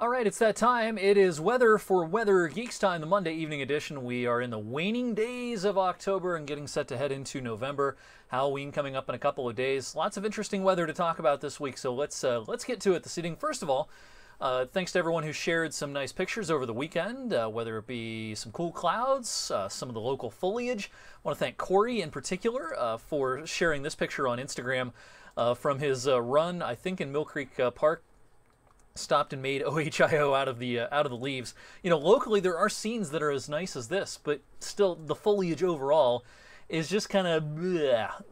All right, it's that time. It is weather for Weather Geeks time, the Monday evening edition. We are in the waning days of October and getting set to head into November. Halloween coming up in a couple of days. Lots of interesting weather to talk about this week, so let's get to it this evening. First of all, thanks to everyone who shared some nice pictures over the weekend, whether it be some cool clouds, some of the local foliage. I want to thank Corey in particular for sharing this picture on Instagram from his run, I think, in Mill Creek Park. Stopped and made OHIO out of the leaves. You know, locally there are scenes that are as nice as this, but still the foliage overall is just kind of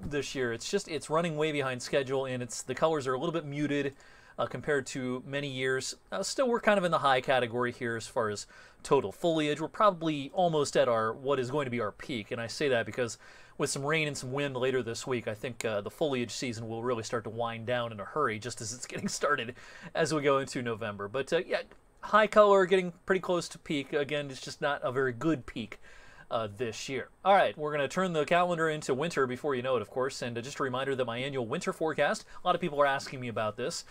this year. It's running way behind schedule, and the colors are a little bit muted compared to many years. Still, we're kind of in the high category here as far as total foliage. We're probably almost at what is going to be our peak, and I say that because with some rain and some wind later this week, I think the foliage season will really start to wind down in a hurry just as it's getting started as we go into November. But yeah, high color, getting pretty close to peak. Again, it's just not a very good peak this year. All right, we're going to turn the calendar into winter before you know it, of course, and just a reminder that my annual winter forecast, a lot of people are asking me about this.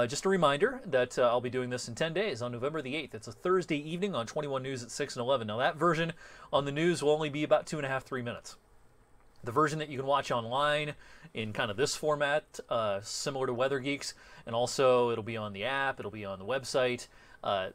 Just a reminder that I'll be doing this in 10 days on November the 8th. It's a Thursday evening on 21 News at 6 and 11. Now, that version on the news will only be about 2.5, 3 minutes. The version that you can watch online in kind of this format, similar to Weather Geeks, and also it'll be on the app, it'll be on the website.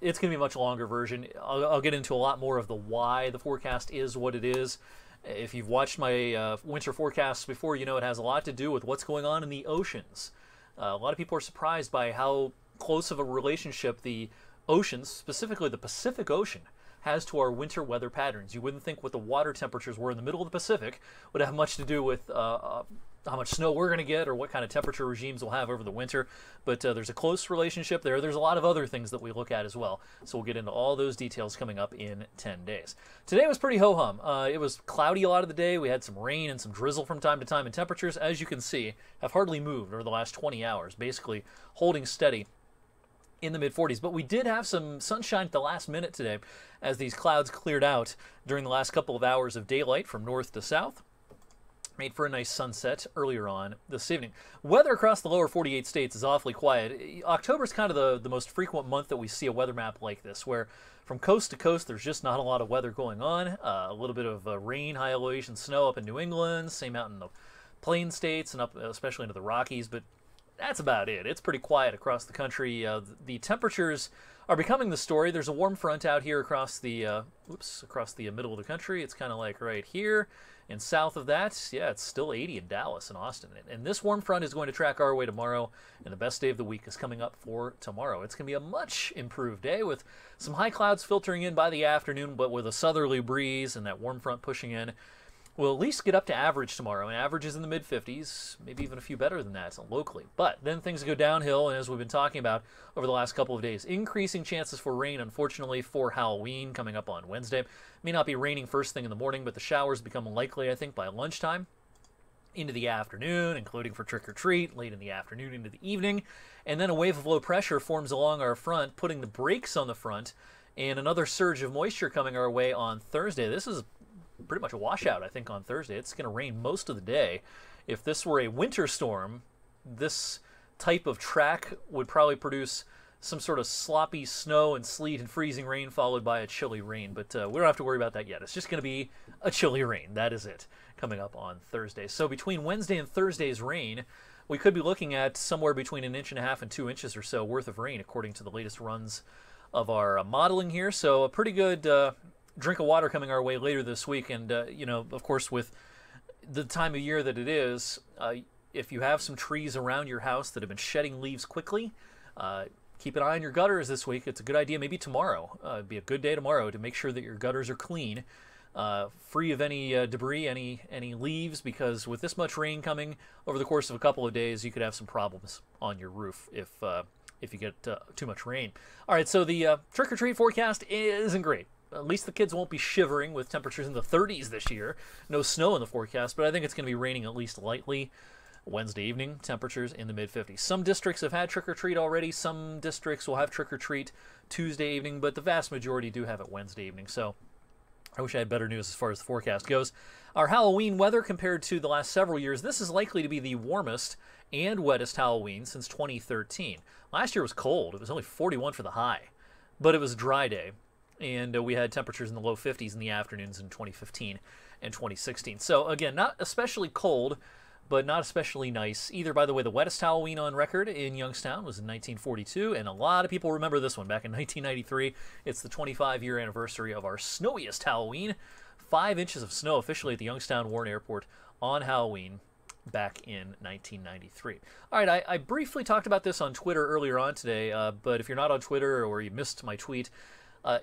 It's going to be a much longer version. I'll get into a lot more of the why the forecast is what it is. If you've watched my winter forecasts before, you know it has a lot to do with what's going on in the oceans. A lot of people are surprised by how close of a relationship the oceans, specifically the Pacific Ocean, has to our winter weather patterns. You wouldn't think what the water temperatures were in the middle of the Pacific would have much to do with how much snow we're going to get or what kind of temperature regimes we'll have over the winter. But there's a close relationship there. There's a lot of other things that we look at as well. So we'll get into all those details coming up in 10 days. Today was pretty ho-hum. It was cloudy a lot of the day. We had some rain and some drizzle from time to time. And temperatures, as you can see, have hardly moved over the last 20 hours, basically holding steady in the mid-40s. But we did have some sunshine at the last minute today as these clouds cleared out during the last couple of hours of daylight from north to south. Made for a nice sunset earlier on this evening. Weather across the lower 48 states is awfully quiet. October is kind of the most frequent month that we see a weather map like this, where from coast to coast there's just not a lot of weather going on. A little bit of rain, high elevation snow up in New England, same out in the plain states and up especially into the Rockies, but that's about it. It's pretty quiet across the country. The temperatures are becoming the story. There's a warm front out here across the middle of the country. It's kind of like right here. And south of that, yeah, it's still 80 in Dallas and Austin. And this warm front is going to track our way tomorrow, and the best day of the week is coming up for tomorrow. It's going to be a much improved day with some high clouds filtering in by the afternoon, but with a southerly breeze and that warm front pushing in. We'll at least get up to average tomorrow, and average is in the mid-50s, maybe even a few better than that locally. But then things go downhill, and as we've been talking about over the last couple of days, increasing chances for rain, unfortunately, for Halloween coming up on Wednesday. It may not be raining first thing in the morning, but the showers become likely, I think, by lunchtime into the afternoon, including for trick-or-treat, late in the afternoon into the evening. And then a wave of low pressure forms along our front, putting the brakes on the front, and another surge of moisture coming our way on Thursday. This is pretty much a washout, I think, on Thursday. It's going to rain most of the day. If this were a winter storm, this type of track would probably produce some sort of sloppy snow and sleet and freezing rain followed by a chilly rain. But we don't have to worry about that yet. It's just going to be a chilly rain. That is it, coming up on Thursday. So between Wednesday and Thursday's rain, we could be looking at somewhere between 1.5 inches and 2 inches or so worth of rain, according to the latest runs of our modeling here. So a pretty good drink of water coming our way later this week. And, you know, of course, with the time of year that it is, if you have some trees around your house that have been shedding leaves quickly, keep an eye on your gutters this week. It's a good idea. Maybe tomorrow. It'd be a good day tomorrow to make sure that your gutters are clean, free of any debris, any leaves, because with this much rain coming over the course of a couple of days, you could have some problems on your roof if you get too much rain. All right, so the trick-or-treat forecast isn't great. At least the kids won't be shivering with temperatures in the 30s this year. No snow in the forecast, but I think it's going to be raining at least lightly. Wednesday evening, temperatures in the mid-50s. Some districts have had trick-or-treat already. Some districts will have trick-or-treat Tuesday evening, but the vast majority do have it Wednesday evening. So I wish I had better news as far as the forecast goes. Our Halloween weather compared to the last several years, this is likely to be the warmest and wettest Halloween since 2013. Last year was cold. It was only 41 for the high. but it was a dry day. And we had temperatures in the low 50s in the afternoons in 2015 and 2016. So again, not especially cold, but not especially nice either. By the way, the wettest Halloween on record in Youngstown was in 1942, and a lot of people remember this one back in 1993. It's the 25-year anniversary of our snowiest Halloween. 5 inches of snow officially at the Youngstown Warren Airport on Halloween back in 1993. All right, I briefly talked about this on Twitter earlier on today, but if you're not on Twitter or you missed my tweet,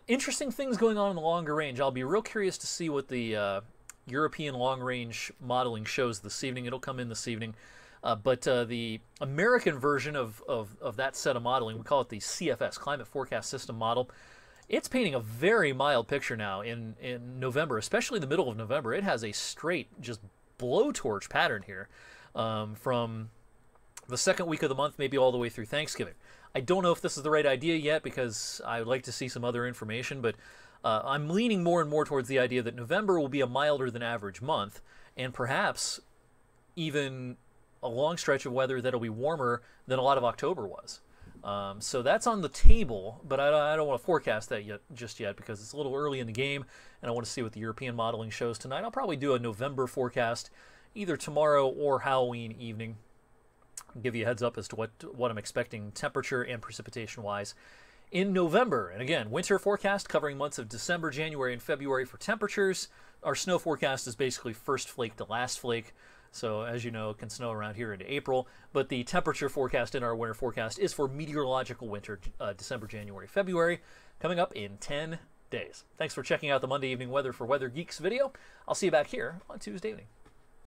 interesting things going on in the longer range. I'll be real curious to see what the European long-range modeling shows this evening. It'll come in this evening. But the American version of that set of modeling, we call it the CFS, Climate Forecast System Model, it's painting a very mild picture now in November, especially the middle of November. It has a straight, just blowtorch pattern here from the second week of the month, maybe all the way through Thanksgiving. I don't know if this is the right idea yet because I would like to see some other information, but I'm leaning more and more towards the idea that November will be a milder than average month, and perhaps even a long stretch of weather that'll be warmer than a lot of October was. So that's on the table, but I don't want to forecast that just yet because it's a little early in the game, and I want to see what the European modeling shows tonight. I'll probably do a November forecast either tomorrow or Halloween evening. I'll give you a heads up as to what I'm expecting temperature and precipitation-wise in November. And again, winter forecast covering months of December, January, and February for temperatures. Our snow forecast is basically first flake to last flake. So as you know, it can snow around here into April. But the temperature forecast in our winter forecast is for meteorological winter, December, January, February, coming up in 10 days. Thanks for checking out the Monday Evening Weather for Weather Geeks video. I'll see you back here on Tuesday evening.